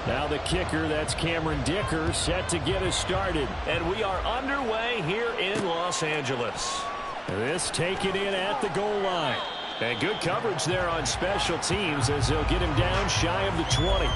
Now the kicker, that's Cameron Dicker, set to get us started. And we are underway here in Los Angeles. This taken in at the goal line. And good coverage there on special teams as they'll get him down shy of the 20.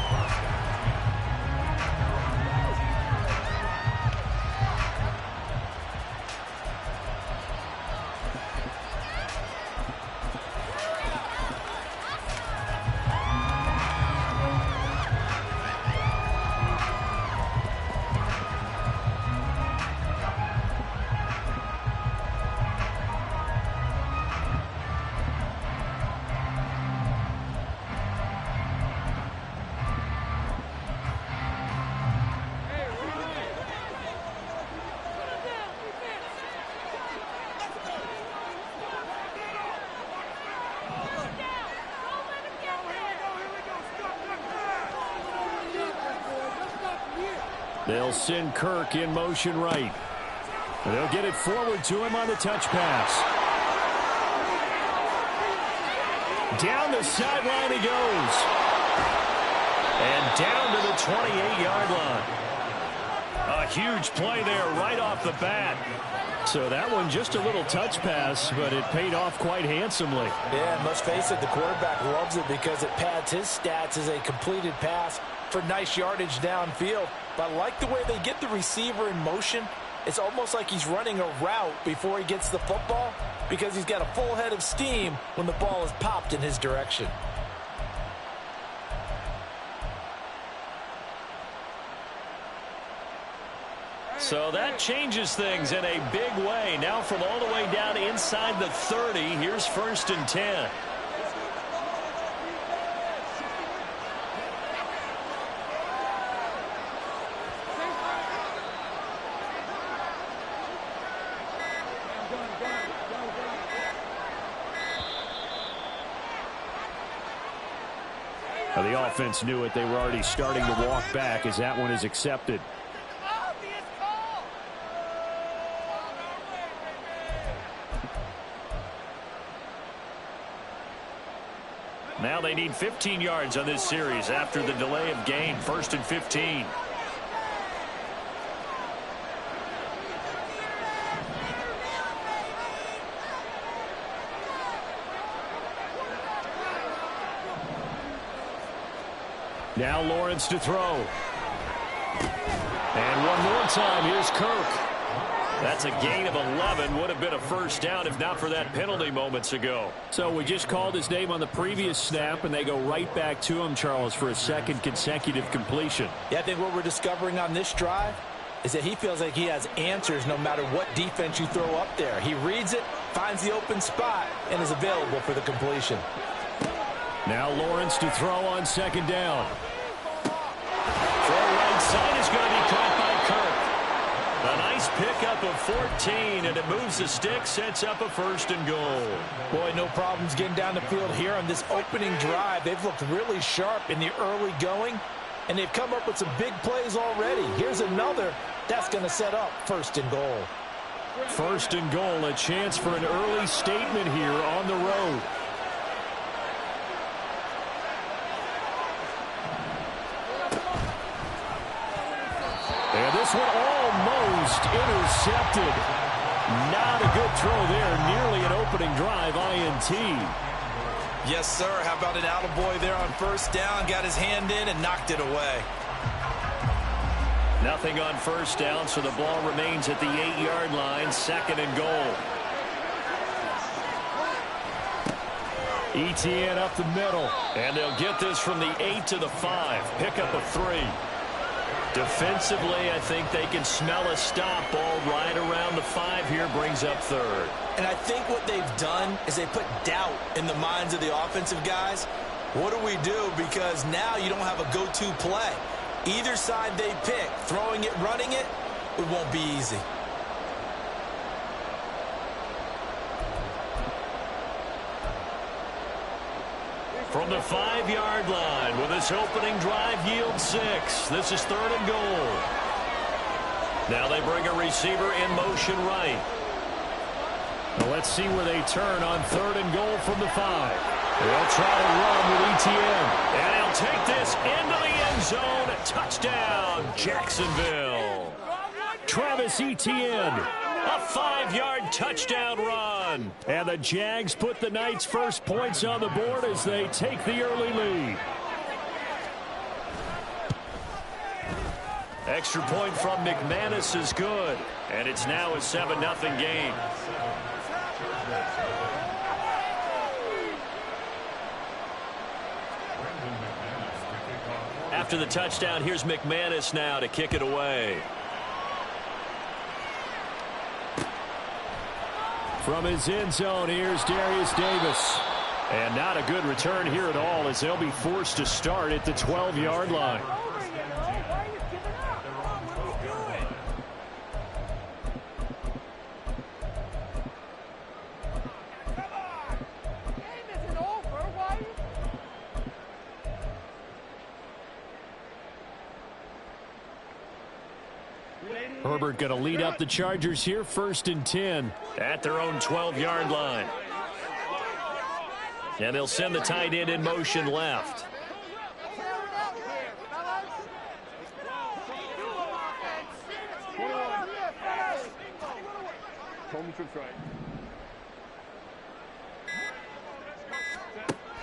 They'll send Kirk in motion right. They'll get it forward to him on the touch pass. Down the sideline he goes. And down to the 28-yard line. A huge play there right off the bat. So that one just a little touch pass, but it paid off quite handsomely. Yeah, and let's face it, the quarterback loves it because it pads his stats as a completed pass for nice yardage downfield. But I like the way they get the receiver in motion. It's almost like he's running a route before he gets the football because he's got a full head of steam when the ball is popped in his direction. So that changes things in a big way. Now from all the way down inside the 30, here's 1st and 10. Now the offense knew it. They were already starting to walk back as that one is accepted. Now they need 15 yards on this series after the delay of game. 1st and 15. Now Lawrence to throw. And one more time, here's Kirk. That's a gain of 11. Would have been a first down if not for that penalty moments ago. So we just called his name on the previous snap, and they go right back to him, Charles, for a second consecutive completion. Yeah, I think what we're discovering on this drive is that he feels like he has answers no matter what defense you throw up there. He reads it, finds the open spot, and is available for the completion. Now Lawrence to throw on 2nd down. Throw right side is going to be caught by Kirk. A nice pickup of 14, and it moves the stick, sets up a 1st and goal. Boy, no problems getting down the field here on this opening drive. They've looked really sharp in the early going, and they've come up with some big plays already. Here's another that's going to set up 1st and goal. 1st and goal, a chance for an early statement here on the road. And this one almost intercepted. Not a good throw there. Nearly an opening drive INT. Yes, sir. How about an attaboy there on 1st down? Got his hand in and knocked it away. Nothing on 1st down, so the ball remains at the 8-yard line. 2nd and goal. ETN up the middle. And they'll get this from the 8 to the 5. Pickup of 3. Defensively, I think they can smell a stop. Ball right around the 5 here, brings up 3rd. And I think what they've done is they put doubt in the minds of the offensive guys. What do we do? Because now you don't have a go-to play. Either side they pick, throwing it, running it, it won't be easy. From the 5-yard line, will this opening drive yield 6? This is 3rd and goal. Now they bring a receiver in motion right. Well, let's see where they turn on 3rd and goal from the 5. They'll try to run with ETN. And he'll take this into the end zone. Touchdown, Jacksonville. Travis Etienne. A 5-yard touchdown run. And the Jags put the Knights' first points on the board as they take the early lead. Extra point from McManus is good. And it's now a 7-0 game. After the touchdown, here's McManus now to kick it away. From his end zone, here's Darius Davis. And not a good return here at all as they'll be forced to start at the 12-yard line. Herbert going to lead up the Chargers here, 1st and 10. At their own 12-yard line. And they'll send the tight end in motion left.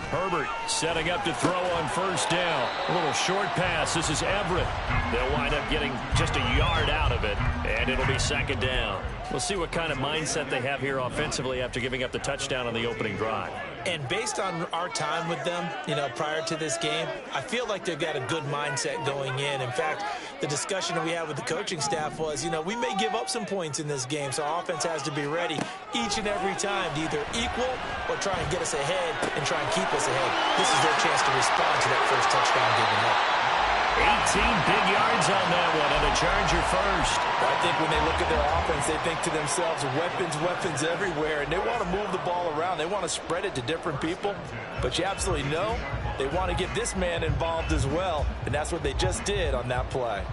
Herbert setting up to throw on 1st down. A little short pass. This is Everett. They'll wind up getting just a yard out of it, and it'll be 2nd down. We'll see what kind of mindset they have here offensively after giving up the touchdown on the opening drive. And based on our time with them, prior to this game, I feel like they've got a good mindset going in. In fact, the discussion that we had with the coaching staff was, we may give up some points in this game, so our offense has to be ready each and every time to either equal or try and get us ahead and try and keep us ahead. This is their chance to respond to that first touchdown given up. 18 big yards on that one, and a Charger first. I think when they look at their offense, they think to themselves, weapons everywhere, and they want to move the ball around. They want to spread it to different people, but you absolutely know they want to get this man involved as well, and that's what they just did on that play.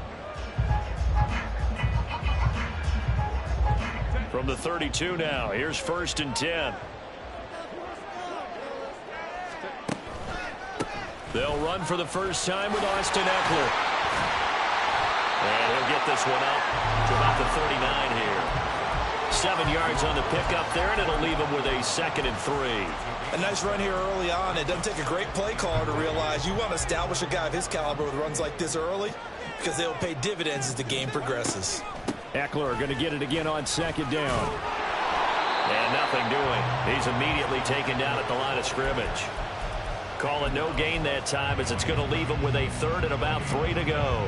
From the 32 now, here's 1st and 10. They'll run for the first time with Austin Eckler. And he'll get this one up to about the 39 here. 7 yards on the pickup there, and it'll leave him with a 2nd and 3. A nice run here early on. It doesn't take a great play caller to realize you want to establish a guy of his caliber with runs like this early because they'll pay dividends as the game progresses. Eckler going to get it again on 2nd down. And nothing doing. He's immediately taken down at the line of scrimmage. Call it no gain that time as it's going to leave him with a 3rd and about 3 to go.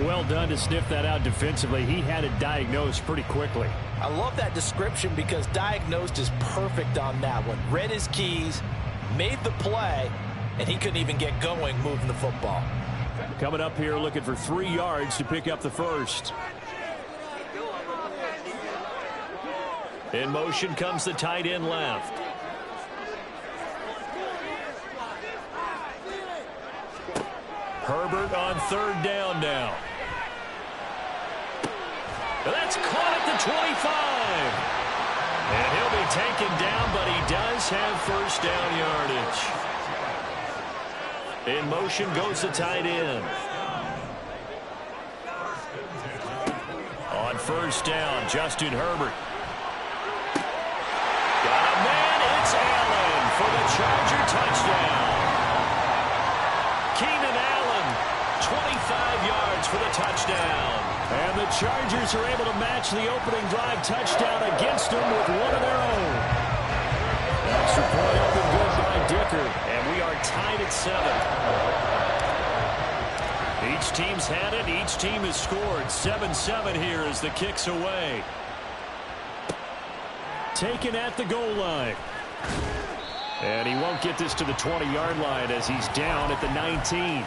Well done to sniff that out defensively. He had it diagnosed pretty quickly. I love that description because diagnosed is perfect on that one. Read his keys, made the play, and he couldn't even get going moving the football. Coming up here looking for 3 yards to pick up the first. In motion comes the tight end left. Herbert on 3rd down now. That's caught at the 25. And he'll be taken down, but he does have 1st down yardage. In motion goes the tight end. On 1st down, Justin Herbert. Got a man, it's Allen for the Charger touchdown. Keenan Allen, 25 yards for the touchdown. And the Chargers are able to match the opening drive touchdown against them with one of their own. Extra point up and good by Dicker. And we are tied at 7. Each team's had it. Each team has scored. 7-7 here as the kick's away. Taken at the goal line. And he won't get this to the 20-yard line as he's down at the 19.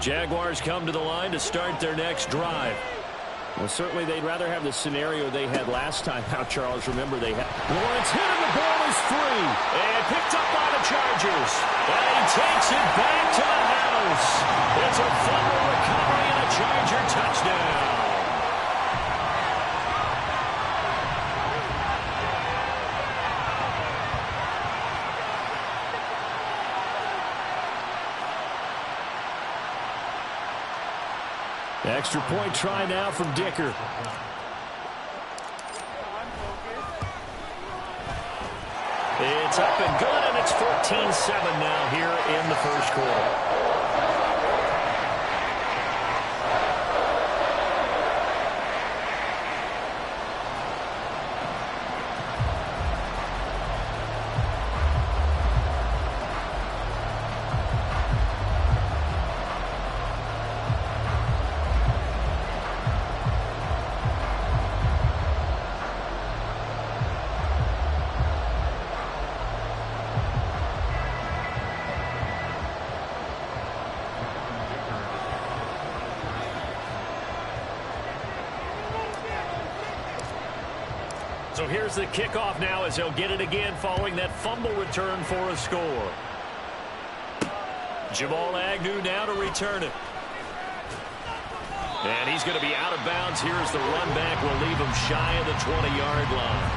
Jaguars come to the line to start their next drive. Well, certainly they'd rather have the scenario they had last time out, Charles. Remember, they had Lawrence hit and the ball is free. And picked up by the Chargers. And he takes it back to the house. It's a fumble recovery and a Charger touchdown. Extra point try now from Dicker. It's up and good, and it's 14-7 now here in the first quarter. So here's the kickoff now as he'll get it again following that fumble return for a score. Jamal Agnew now to return it. And he's going to be out of bounds here as the run back will leave him shy of the 20-yard line.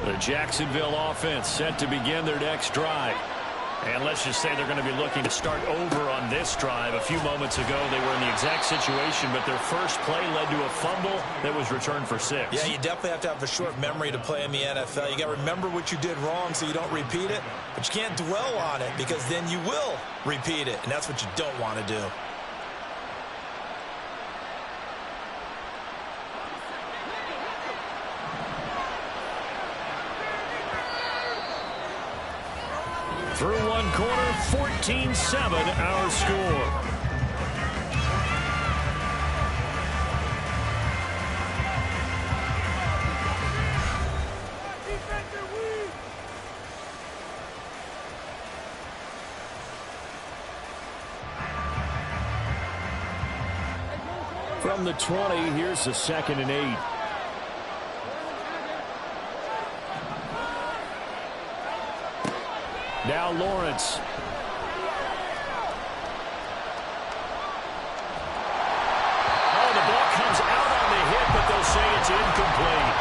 The Jacksonville offense set to begin their next drive. And let's just say they're going to be looking to start over on this drive. A few moments ago, they were in the exact situation, but their first play led to a fumble that was returned for 6. Yeah, you definitely have to have a short memory to play in the NFL. You got to remember what you did wrong so you don't repeat it, but you can't dwell on it because then you will repeat it, and that's what you don't want to do. Through one quarter, 14-7 our score. From the 20, here's the 2nd and 8. Now Lawrence. Oh, the ball comes out on the hit, but they'll say it's incomplete.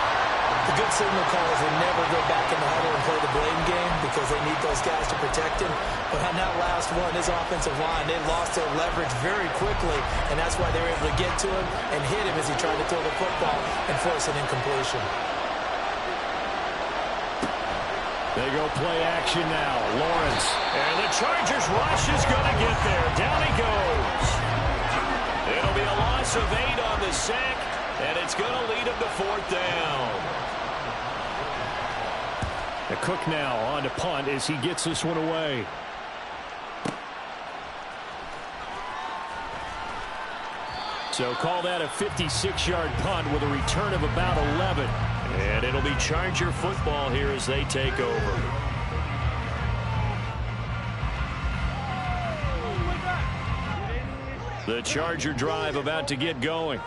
The good signal callers will never go back in the huddle and play the blame game because they need those guys to protect him. But on that last one, his offensive line, they lost their leverage very quickly, and that's why they were able to get to him and hit him as he tried to throw the football and force an incompletion. They go play action now. Lawrence. And the Chargers rush is going to get there. Down he goes. It'll be a loss of 8 on the sack, and it's going to lead him to 4th down. The Cook now on to punt as he gets this one away. So call that a 56-yard punt with a return of about 11. And it'll be Charger football here as they take over. The Charger drive about to get going.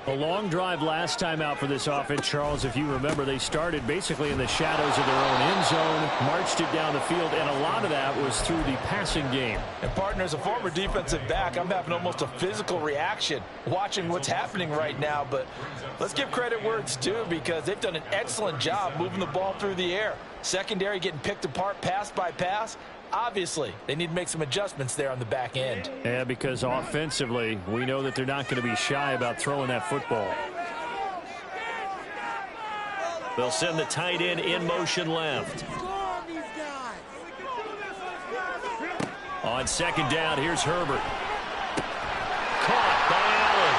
A long drive last time out for this offense, Charles. If you remember, they started basically in the shadows of their own end zone, marched it down the field, and a lot of that was through the passing game. And, partner, as a former defensive back, I'm having almost a physical reaction watching what's happening right now. But let's give credit where it's due because they've done an excellent job moving the ball through the air. Secondary getting picked apart pass by pass. Obviously, they need to make some adjustments there on the back end. Yeah, because offensively, we know that they're not going to be shy about throwing that football. They'll send the tight end in motion left. On 2nd down, here's Herbert. Caught by Allen.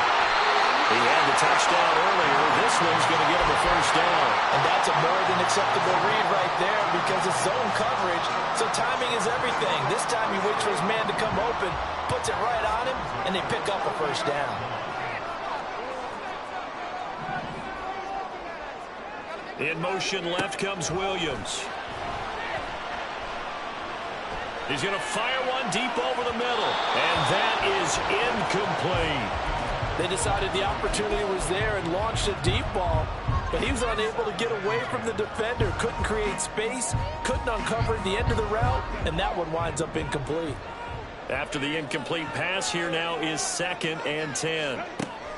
He had the touchdown earlier. This one's going to get him a 1st down. And that's a more than acceptable read right there because it's zone coverage, so timing is everything. This time he waits for his man to come open, puts it right on him, in, and they pick up a first down. In motion left comes Williams. He's going to fire one deep over the middle, and that is incomplete. They decided the opportunity was there and launched a deep ball, but he was unable to get away from the defender, couldn't create space, couldn't uncover the end of the route, and that one winds up incomplete. After the incomplete pass, here now is 2nd and 10.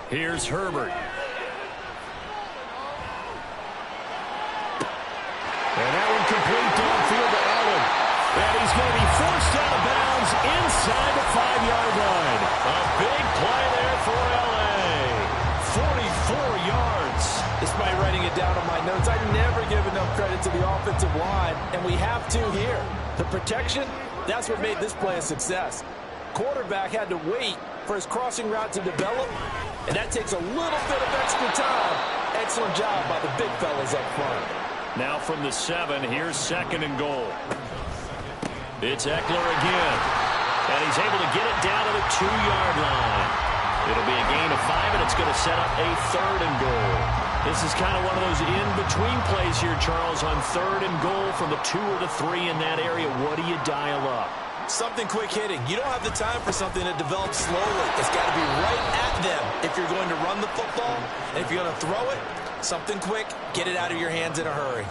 Here's Herbert. And that one complete downfield to Allen. And he's going to be forced out of bounds inside the 5-yard line. A big play there for L.A. 44 yards. Despite writing it down on my notes, I never give enough credit to the offensive line, and we have to here. The protection, that's what made this play a success. Quarterback had to wait for his crossing route to develop, and that takes a little bit of extra time. Excellent job by the big fellas up front. Now from the 7, here's 2nd and goal. It's Eckler again. And he's able to get it down to the 2-yard line. It'll be a gain of 5, and it's going to set up a 3rd and goal. This is kind of one of those in-between plays here, Charles, on 3rd and goal from the 2 or the 3 in that area. What do you dial up? Something quick hitting. You don't have the time for something that develops slowly. It's got to be right at them if you're going to run the football. And if you're going to throw it, something quick, get it out of your hands in a hurry.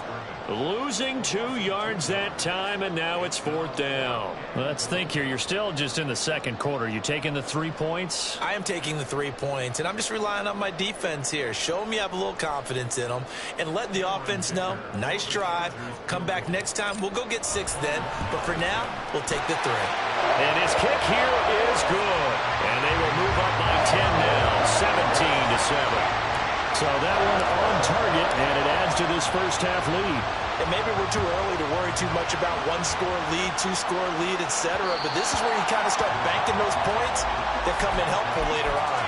Losing 2 yards that time, and now it's 4th down. Let's think here. You're still just in the 2nd quarter. You taking the 3 points? I am taking the 3 points, and I'm just relying on my defense here. Show me you have a little confidence in them, and let the offense know, nice drive. Come back next time. We'll go get 6 then, but for now, we'll take the 3. And his kick here is good. And they will move up by 10 now, 17-7. So that one on target, and it adds to this first half lead. And maybe we're too early to worry too much about 1-score lead, 2-score lead, etc. But this is where you kind of start banking those points that come in helpful later on.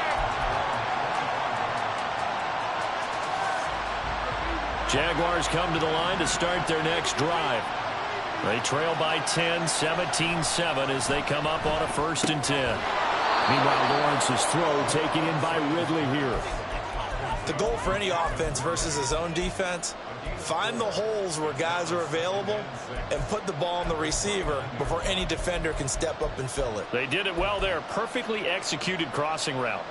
Jaguars come to the line to start their next drive. They trail by 10, 17-7 as they come up on a 1st and 10. Meanwhile, Lawrence's throw taken in by Ridley here. The goal for any offense versus his own defense, find the holes where guys are available and put the ball on the receiver before any defender can step up and fill it. They did it well there. Perfectly executed crossing route.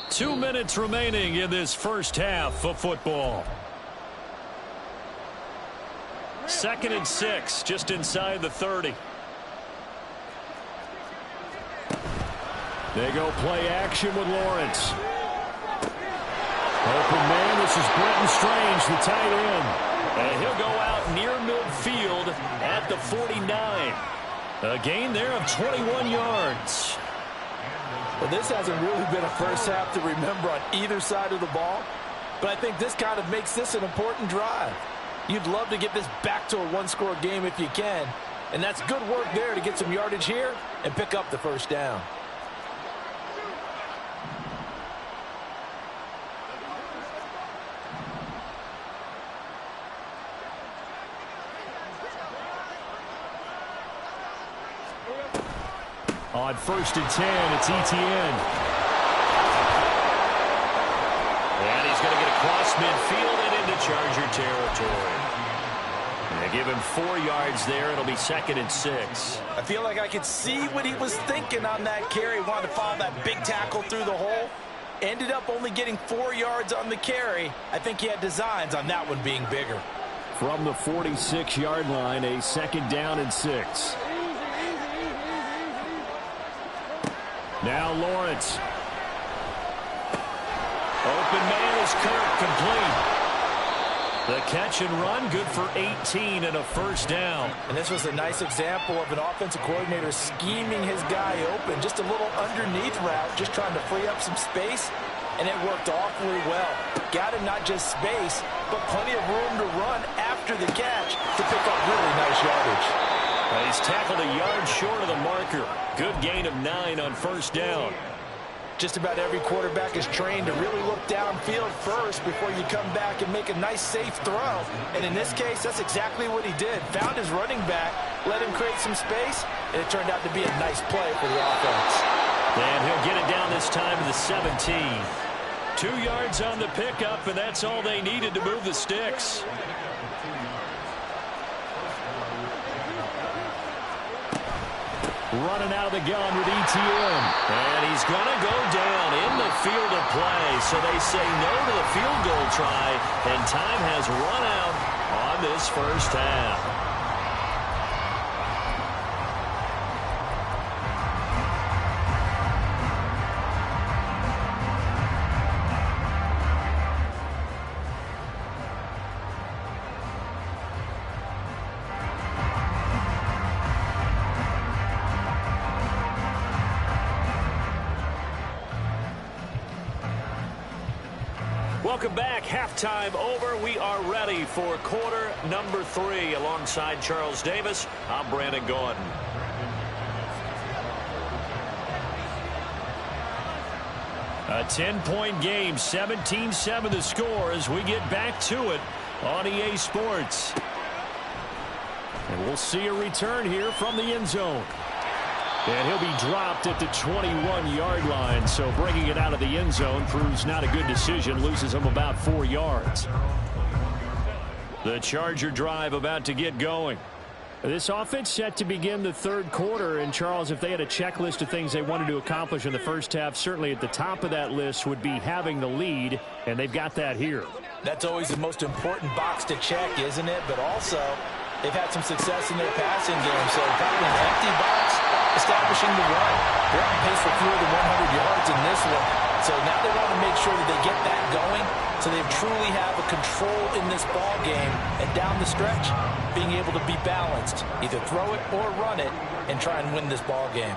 Two minutes remaining in this first half of football. 2nd and 6, just inside the 30. They go play action with Lawrence. Open man, this is Brenton Strange, the tight end. And he'll go out near midfield at the 49. A gain there of 21 yards. Well, this hasn't really been a first half to remember on either side of the ball, but I think this kind of makes this an important drive. You'd love to get this back to a 1-score game if you can. And that's good work there to get some yardage here and pick up the first down. On 1st and 10, it's Etienne. And he's going to get across midfield and into Charger territory. And they give him 4 yards there. It'll be 2nd and 6. I feel like I could see what he was thinking on that carry. Wanted to follow that big tackle through the hole. Ended up only getting 4 yards on the carry. I think he had designs on that one being bigger. From the 46-yard line, a 2nd down and 6. Now Lawrence. Open man is Kirk, complete. The catch and run, good for 18 and a first down. And this was a nice example of an offensive coordinator scheming his guy open. Just a little underneath route, just trying to free up some space, and it worked awfully well. Got him not just space, but plenty of room to run after the catch to pick up really nice yardage. He's tackled a yard short of the marker. Good gain of 9 on first down. Just about every quarterback is trained to really look downfield first before you come back and make a nice, safe throw. And in this case, that's exactly what he did. Found his running back, let him create some space, and it turned out to be a nice play for the offense. And he'll get it down this time to the 17. 2 yards on the pickup, and that's all they needed to move the sticks. Running out of the gun with ETN. And he's going to go down in the field of play. So they say no to the field goal try, and time has run out on this first half. Welcome back. Halftime over. We are ready for quarter number 3. Alongside Charles Davis, I'm Brandon Gordon. A 10-point game, 17-7 the score as we get back to it on EA Sports. And we'll see a return here from the end zone. And he'll be dropped at the 21-yard line, so bringing it out of the end zone proves not a good decision, loses him about 4 yards. The Charger drive about to get going. This offense set to begin the third quarter, and Charles, if they had a checklist of things they wanted to accomplish in the first half, certainly at the top of that list would be having the lead, and they've got that here. That's always the most important box to check, isn't it? But also, they've had some success in their passing game, so probably an empty box establishing the run. They're on pace for fewer than 100 yards in this one. So now they want to make sure that they get that going so they truly have a control in this ball game. And down the stretch, being able to be balanced. Either throw it or run it and try and win this ball game.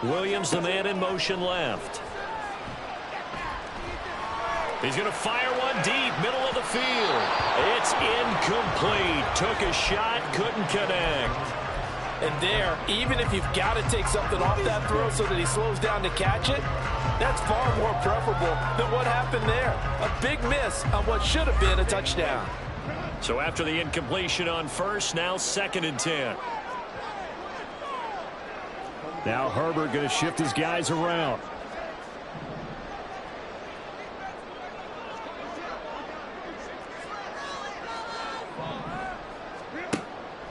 Williams, the man in motion left. He's going to fire one deep, middle of the field. It's incomplete. Took a shot, couldn't connect. And there, even if you've got to take something off that throw so that he slows down to catch it, that's far more preferable than what happened there. A big miss on what should have been a touchdown. So after the incompletion on first, now 2nd and 10. Now Herbert going to shift his guys around.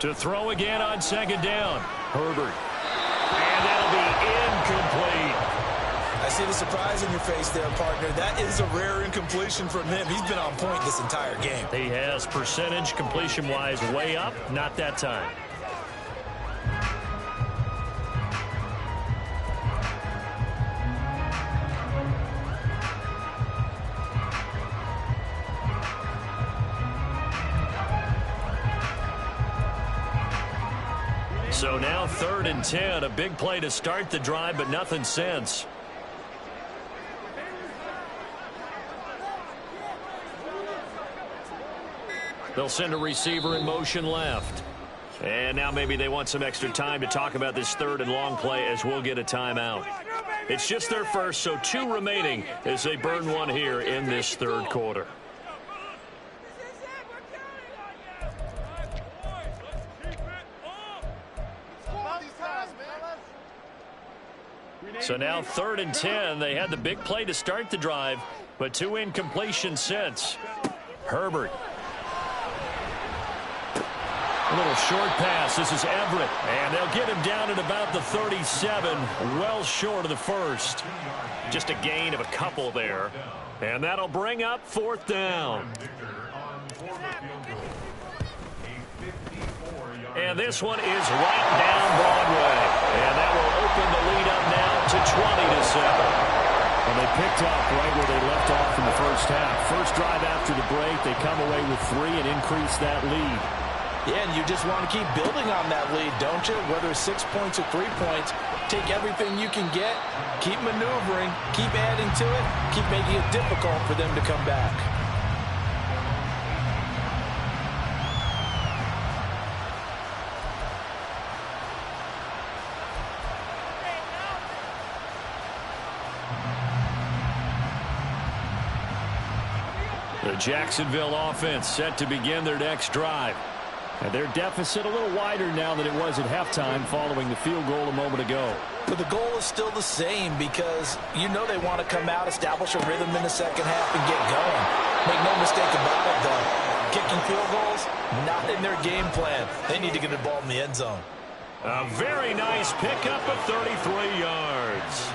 To throw again on 2nd down. Herbert. And that'll be incomplete. I see the surprise in your face there, partner. That is a rare incompletion from him. He's been on point this entire game. He has percentage completion-wise way up. Not that time. So now 3rd and 10, a big play to start the drive, but nothing since. They'll send a receiver in motion left. And now maybe they want some extra time to talk about this 3rd and long play as we'll get a timeout. It's just their first, so 2 remaining as they burn one here in this 3rd quarter. So now 3rd and 10. They had the big play to start the drive, but 2 incompletions since. Herbert. A little short pass. This is Everett. And they'll get him down at about the 37, well short of the first. Just a gain of a couple there. And that'll bring up 4th down. And this one is right down Broadway. And that will open the lead up now to 20-7. And they picked up right where they left off in the first half. First drive after the break, they come away with 3 and increase that lead. Yeah, and you just want to keep building on that lead, don't you? Whether it's 6 points or 3 points, take everything you can get, keep maneuvering, keep adding to it, keep making it difficult for them to come back. The Jacksonville offense set to begin their next drive. And their deficit a little wider now than it was at halftime following the field goal a moment ago. But the goal is still the same because you know they want to come out, establish a rhythm in the second half, and get going. Make no mistake about it, though. Kicking field goals, not in their game plan. They need to get the ball in the end zone. A very nice pickup of 33 yards.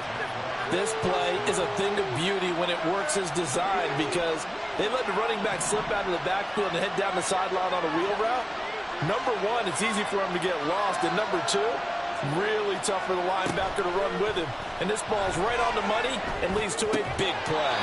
This play is a thing of beauty when it works as designed because they let the running back slip out of the backfield and head down the sideline on a wheel route. Number one, it's easy for him to get lost. And number two, really tough for the linebacker to run with him. And this ball's right on the money and leads to a big play.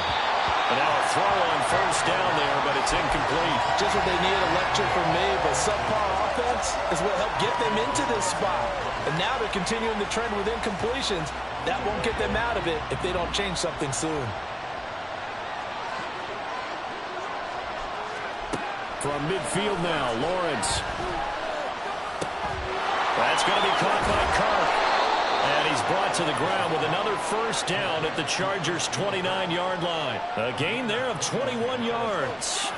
And now a throw on first down there, but it's incomplete. Just what they need, a lecture from me, but subpar offense is what helped get them into this spot. And now they're continuing the trend with incompletions. That won't get them out of it if they don't change something soon. From midfield now, Lawrence. That's going to be caught by Kirk. And he's brought to the ground with another first down at the Chargers' 29-yard line. A gain there of 21 yards.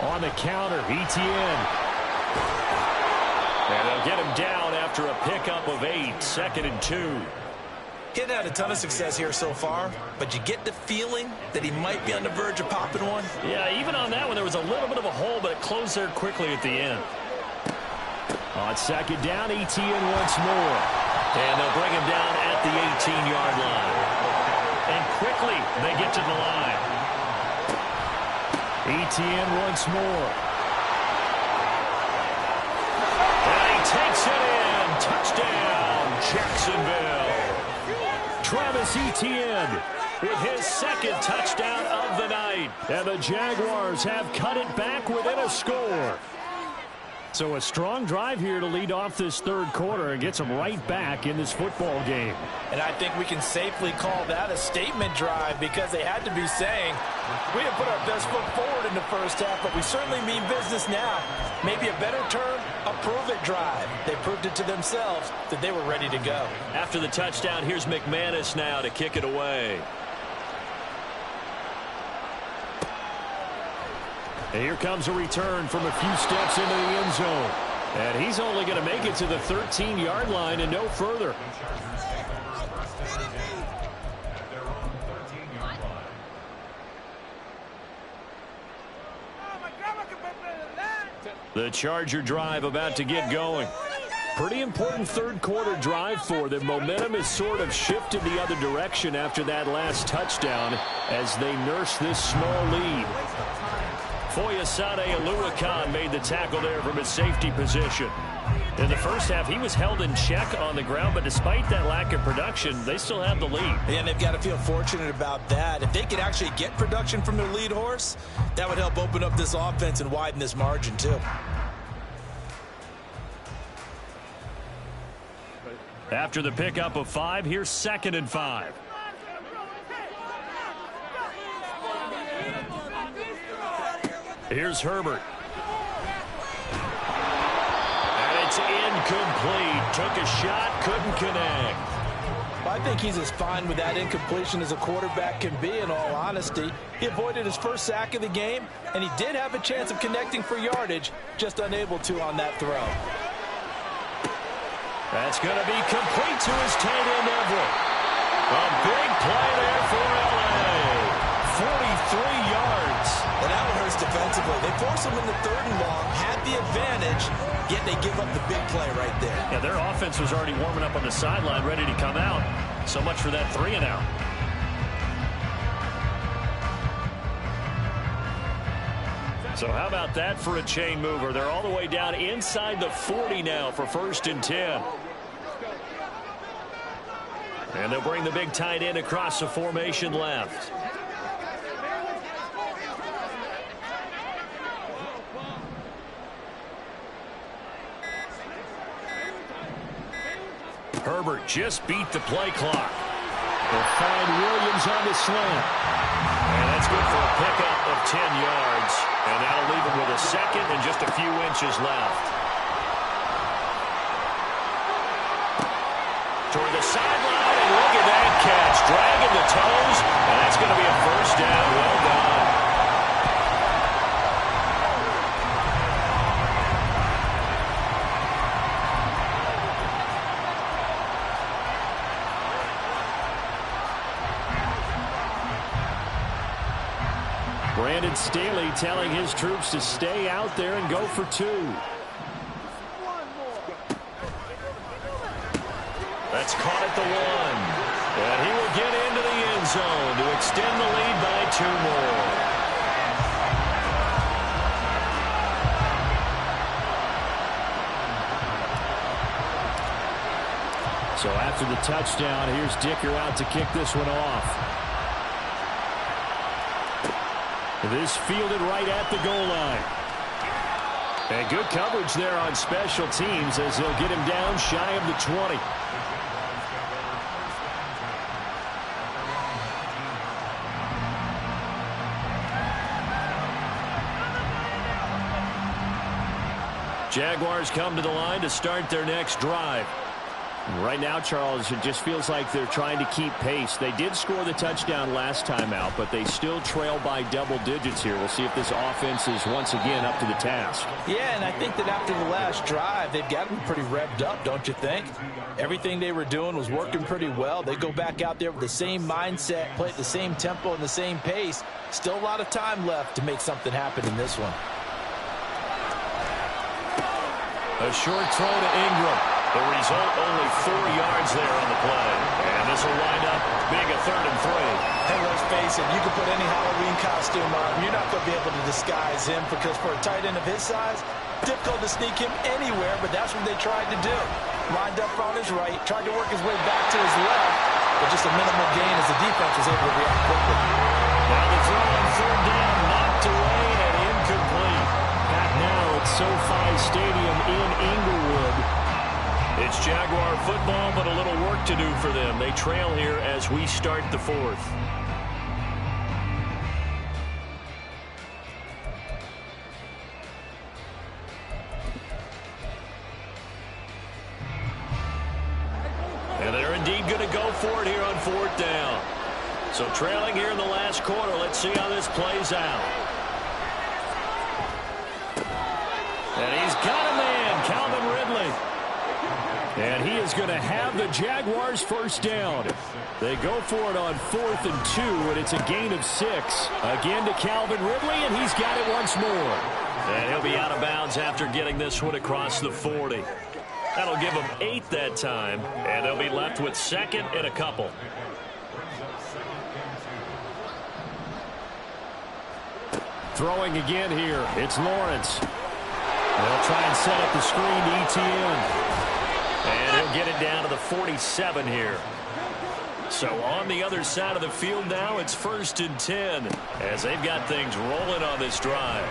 On the counter, ETN. And they'll get him down after a pickup of 8, 2nd and 2. He hasn't had a ton of success here so far, but you get the feeling that he might be on the verge of popping one. Yeah, even on that one, there was a little bit of a hole, but it closed there quickly at the end. On second down, ETN once more. And they'll bring him down at the 18-yard line. And quickly, they get to the line. ETN once more. And he takes it in. Touchdown, Jacksonville. Travis Etienne with his second touchdown of the night. And the Jaguars have cut it back within a score. So a strong drive here to lead off this third quarter and gets them right back in this football game. And I think we can safely call that a statement drive because they had to be saying, we didn't put our best foot forward in the first half, but we certainly mean business now. Maybe a better term, a prove-it drive. They proved it to themselves that they were ready to go. After the touchdown, here's McManus now to kick it away. And here comes a return from a few steps into the end zone. And he's only going to make it to the 13-yard line and no further. The Charger drive about to get going. Pretty important third quarter drive for them. Momentum has sort of shifted the other direction after that last touchdown as they nurse this small lead. Foyesade Oluwakan made the tackle there from his safety position. In the first half, he was held in check on the ground, but despite that lack of production, they still have the lead. And they've got to feel fortunate about that. If they could actually get production from their lead horse, that would help open up this offense and widen this margin, too. After the pickup of 5, here's 2nd and 5. Here's Herbert. And it's incomplete. Took a shot, couldn't connect. I think he's as fine with that incompletion as a quarterback can be, in all honesty. He avoided his first sack of the game, and he did have a chance of connecting for yardage, just unable to on that throw. That's going to be complete to his tight end, Everett. A big play there for L.A. 43 yards. And that one hurts defensively. They force him in the 3rd and long, had the advantage, yet they give up the big play right there. Yeah, their offense was already warming up on the sideline, ready to come out. So much for that 3 and out. So how about that for a chain mover? They're all the way down inside the 40 now for 1st and 10. And they'll bring the big tight end across the formation left. Herbert just beat the play clock. They'll find Williams on the slant. And that's good for a pickup of 10 yards. And that'll leave him with a 2nd and just a few inches left. Toward the sideline. And look at that catch. Dragging the toes. And that's going to be a first down. Well done. Brandon Staley telling his troops to stay out there and go for 2. That's caught at the 1. And he will get into the end zone to extend the lead by 2 more. So after the touchdown, here's Dicker out to kick this one off. This fielded right at the goal line. And good coverage there on special teams as they'll get him down shy of the 20. Jaguars come to the line to start their next drive. Right now, Charles, it just feels like they're trying to keep pace. They did score the touchdown last time out, but they still trail by double digits here. We'll see if this offense is once again up to the task. Yeah, and I think that after the last drive, they've got them pretty revved up, don't you think? Everything they were doing was working pretty well. They go back out there with the same mindset, play at the same tempo and the same pace. Still a lot of time left to make something happen in this one. A short throw to Ingram. The result, only 4 yards there on the play. And this will wind up being a 3rd and 3. Hey, let's face it, you can put any Halloween costume on. You're not going to be able to disguise him because for a tight end of his size, difficult to sneak him anywhere, but that's what they tried to do. Lined up on his right, tried to work his way back to his left, but just a minimal gain as the defense was able to react quickly. Now the throw on 3rd down, knocked away and incomplete. Back now at SoFi Stadium in Inglewood. It's Jaguar football, but a little work to do for them. They trail here as we start the 4th. And they're indeed going to go for it here on 4th down. So trailing here in the last quarter. Let's see how this plays out. And he's got a man, Calvin Ridley. And he is going to have the Jaguars first down. They go for it on 4th and 2, and it's a gain of 6. Again to Calvin Ridley, and he's got it once more. And he'll be out of bounds after getting this one across the 40. That'll give them 8 that time, and they'll be left with 2nd and a couple. Throwing again here, it's Lawrence. They'll try and set up the screen to Etienne. And he'll get it down to the 47 here. So on the other side of the field now, it's 1st and 10 as they've got things rolling on this drive.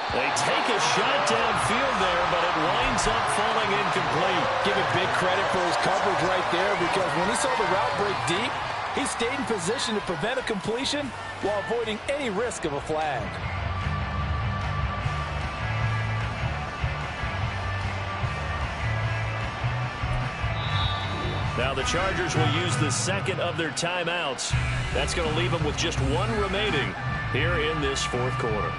They take a shot downfield there, but it winds up falling incomplete. Give it big credit for his coverage right there because when he saw the route break deep, he stayed in position to prevent a completion while avoiding any risk of a flag. Now the Chargers will use the 2nd of their timeouts. That's going to leave them with just 1 remaining here in this 4th quarter.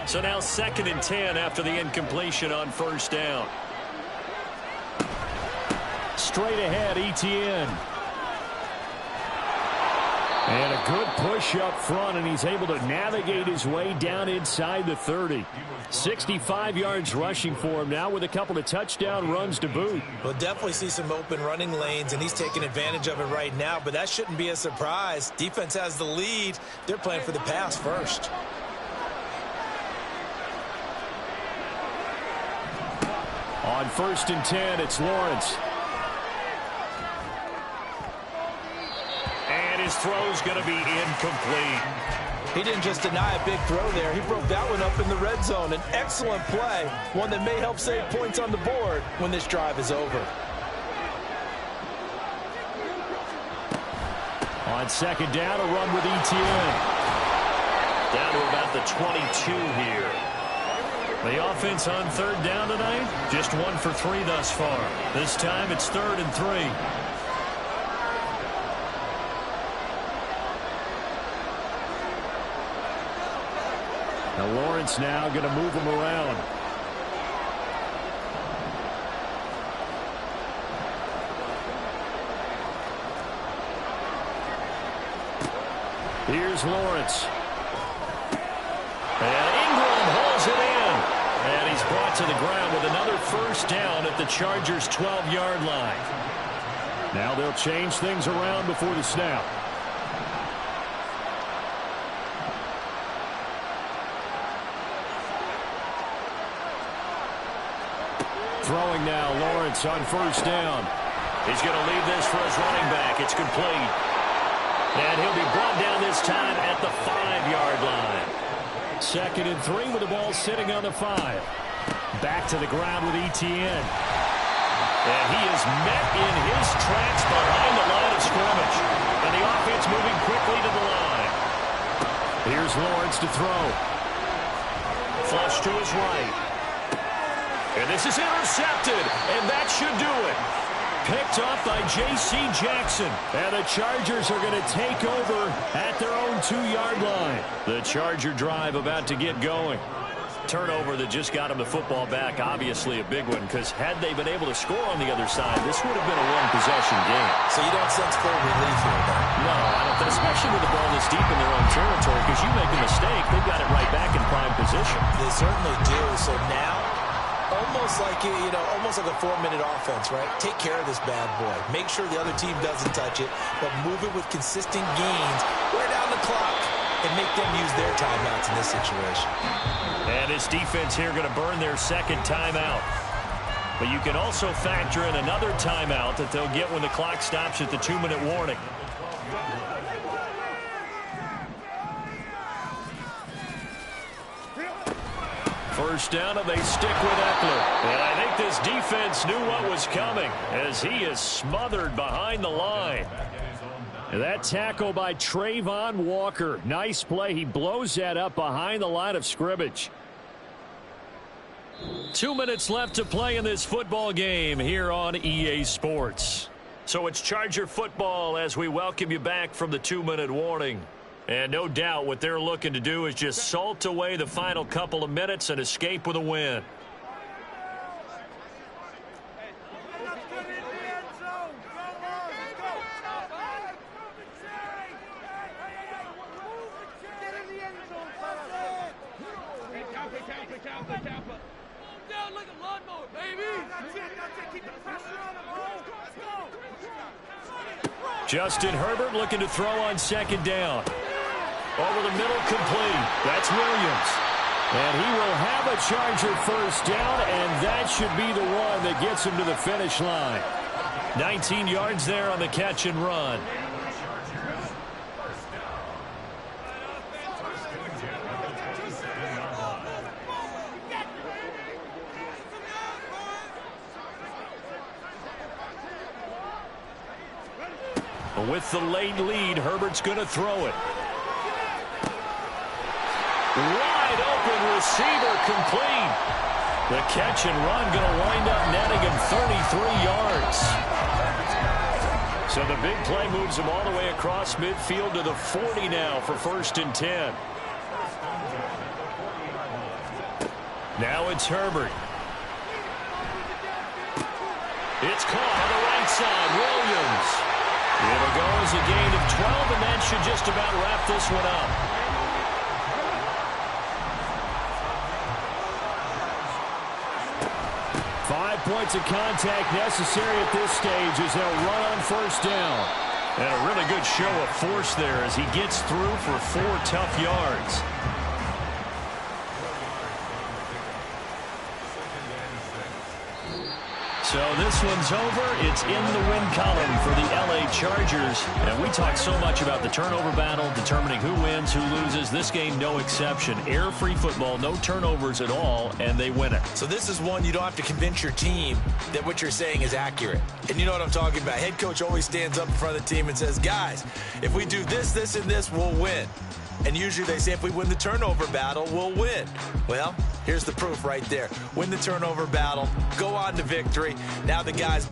So now 2nd and 10 after the incompletion on 1st down. Straight ahead, Etienne. And a good push up front, and he's able to navigate his way down inside the 30. 65 yards rushing for him now with a couple of touchdown runs to boot. We'll definitely see some open running lanes, and he's taking advantage of it right now, but that shouldn't be a surprise. Defense has the lead. They're playing for the pass first. On 1st and 10, it's Lawrence. His throw's going to be incomplete. He didn't just deny a big throw there. He broke that one up in the red zone. An excellent play, one that may help save points on the board when this drive is over. On second down, a run with Etienne. Down to about the 22 here. The offense on third down tonight, just 1 for 3 thus far. This time it's 3rd and 3. Now Lawrence now going to move him around. Here's Lawrence. And Ingram holds it in. And he's brought to the ground with another first down at the Chargers' 12-yard line. Now they'll change things around before the snap. Throwing now, Lawrence on first down. He's going to leave this for his running back. It's complete. And he'll be brought down this time at the 5-yard line. 2nd and 3 with the ball sitting on the 5. Back to the ground with Etienne. And he is met in his tracks behind the line of scrimmage. And the offense moving quickly to the line. Here's Lawrence to throw. Flush to his right. And this is intercepted. And that should do it. Picked off by J.C. Jackson. And the Chargers are going to take over at their own 2-yard line. The Charger drive about to get going. Turnover that just got him the football back. Obviously a big one, because had they been able to score on the other side, this would have been a one-possession game. So you don't sense clear relief here, though? No, I don't think, especially with the ball this deep in their own territory, because you make a mistake, they've got it right back in prime position. They certainly do. So now, almost like almost like a 4-minute offense, right? Take care of this bad boy. Make sure the other team doesn't touch it, but move it with consistent gains. Wear down the clock and make them use their timeouts in this situation. And this defense here going to burn their 2nd timeout. But you can also factor in another timeout that they'll get when the clock stops at the 2-minute warning. First down, and they stick with Eckler. And I think this defense knew what was coming as he is smothered behind the line. That tackle by Trayvon Walker. Nice play. He blows that up behind the line of scrimmage. 2 minutes left to play in this football game here on EA Sports. So it's Charger football as we welcome you back from the 2-minute warning. And no doubt what they're looking to do is just salt away the final couple of minutes and escape with a win. Justin Herbert looking to throw on second down. Over the middle, complete. That's Williams. And he will have a Charger first down, and that should be the one that gets him to the finish line. 19 yards there on the catch and run. With the late lead, Herbert's going to throw it. Wide open receiver, complete. The catch and run going to wind up netting him 33 yards. So the big play moves him all the way across midfield to the 40 now for 1st and 10. Now it's Herbert. It's caught on the right side. Williams. It'll go as a gain of 12, and that should just about wrap this one up. Five points of contact necessary at this stage as they'll run on first down. And a really good show of force there as he gets through for 4 tough yards. So So this one's over. It's in the win column for the L.A. Chargers. And we talked so much about the turnover battle, determining who wins, who loses. This game, no exception. Air-free football, no turnovers at all, and they win it. So this is one you don't have to convince your team that what you're saying is accurate. And you know what I'm talking about. Head coach always stands up in front of the team and says, guys, if we do this, this, and this, we'll win. And usually they say if we win the turnover battle, we'll win. Well, here's the proof right there. Win the turnover battle, go on to victory. Now the guys...